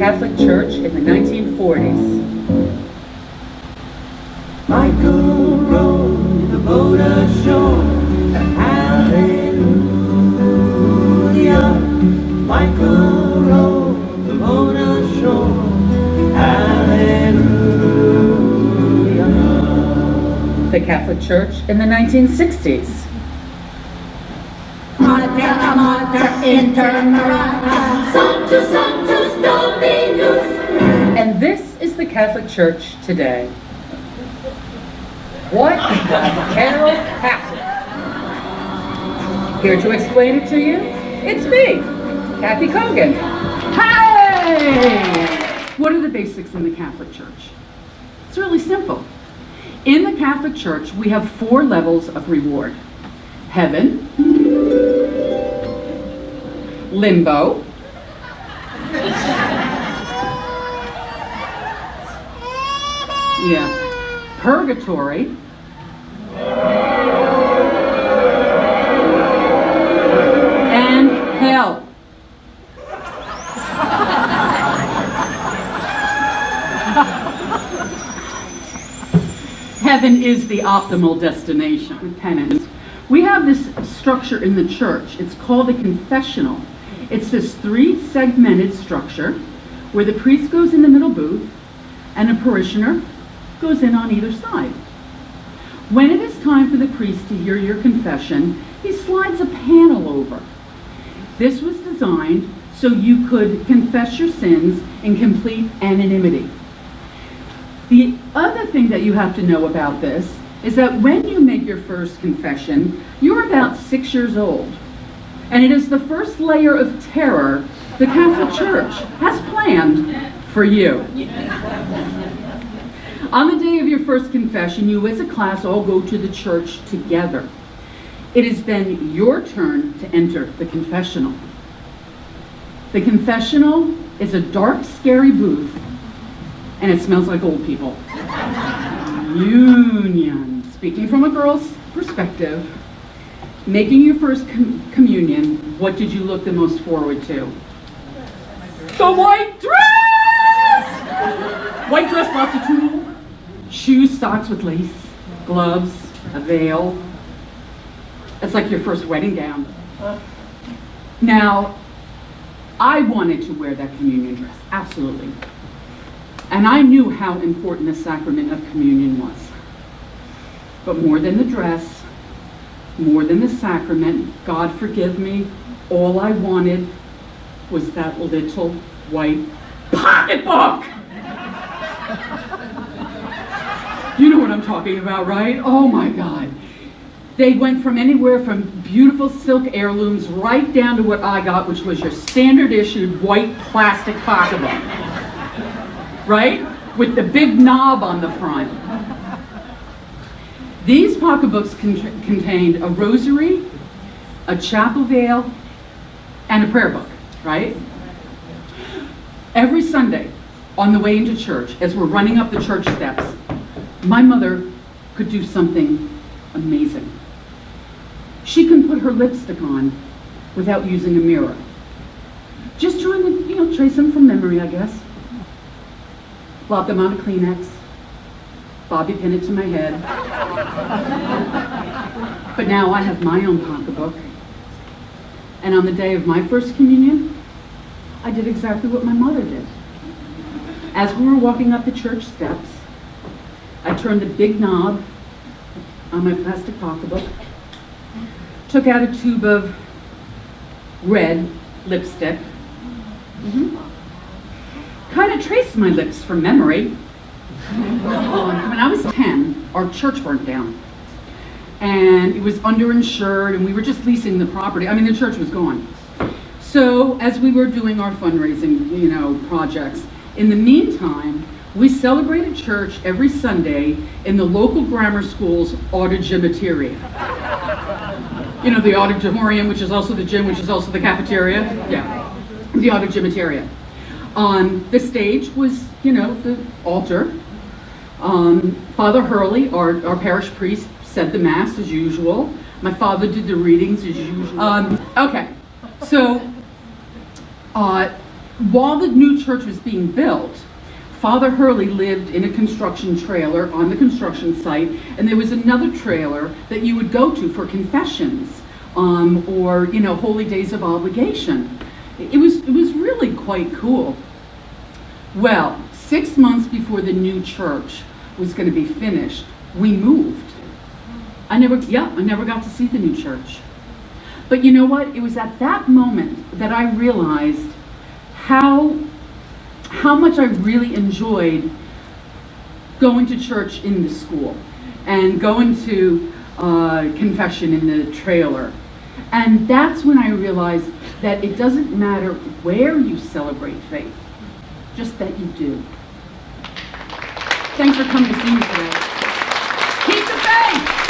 Catholic Church in the 1940s. Michael rowed the boat ashore, hallelujah. Michael rowed the boat ashore, hallelujah. The Catholic Church in the 1960s. Mater, mater, inter mirata, Sanctus, Sanctus Dominus. And this is the Catholic Church today. What the hell happened? Here to explain it to you, it's me, Kathy Cogan. Hey! What are the basics in the Catholic Church? It's really simple. In the Catholic Church, we have 4 levels of reward. Heaven, limbo, purgatory, and hell. Heaven is the optimal destination with penance. We have this structure in the church. It's called a confessional. It's this 3-segmented structure where the priest goes in the middle booth and a parishioner goes in on either side. When it is time for the priest to hear your confession, he slides a panel over. This was designed so you could confess your sins in complete anonymity. The other thing that you have to know about this is that when you make your first confession, you're about 6 years old. And it is the first layer of terror the Catholic Church has planned for you. On the day of your first confession, you as a class all go to the church together. It is then your turn to enter the confessional. The confessional is a dark, scary booth, and it smells like old people. Union. Speaking from a girl's perspective, making your first communion, what did you look the most forward to? The white dress! White dress, lots of tulle, shoes, socks with lace, gloves, a veil. It's like your first wedding gown. Now, I wanted to wear that communion dress, absolutely. And I knew how important the sacrament of communion was. But more than the dress, more than the sacrament, God forgive me, all I wanted was that little white pocketbook! You know what I'm talking about, right? Oh my God. They went from anywhere from beautiful silk heirlooms right down to what I got, which was your standard issued white plastic pocketbook. Right? With the big knob on the front. These pocketbooks contained a rosary, a chapel veil, and a prayer book, right? Every Sunday, on the way into church, as we're running up the church steps, my mother could do something amazing. She can put her lipstick on without using a mirror. Just trying to, trace them from memory, I guess. Blot them on a Kleenex, bobby pin it to my head. But now I have my own pocketbook. And on the day of my first communion, I did exactly what my mother did. As we were walking up the church steps, I turned the big knob on my plastic pocketbook, took out a tube of red lipstick, kind of traced my lips from memory. When I was 10, our church burnt down. And it was underinsured, and we were just leasing the property. I mean, the church was gone. So as we were doing our fundraising, projects, in the meantime, we celebrated church every Sunday in the local grammar school's audigimateria. The auditorium, which is also the gym, which is also the cafeteria. Yeah, the audigimateria. On the stage was, the altar. Father Hurley, our parish priest, said the mass as usual. My father did the readings as usual. Okay, so while the new church was being built, Father Hurley lived in a construction trailer on the construction site, and there was another trailer that you would go to for confessions, or, you know, holy days of obligation. It was really quite cool. Well, 6 months before the new church was going to be finished, we moved. I never got to see the new church. But you know what? It was at that moment that I realized how much I really enjoyed going to church in the school and going to confession in the trailer. And that's when I realized that it doesn't matter where you celebrate faith, just that you do. Thanks for coming to see me today. Keep the faith!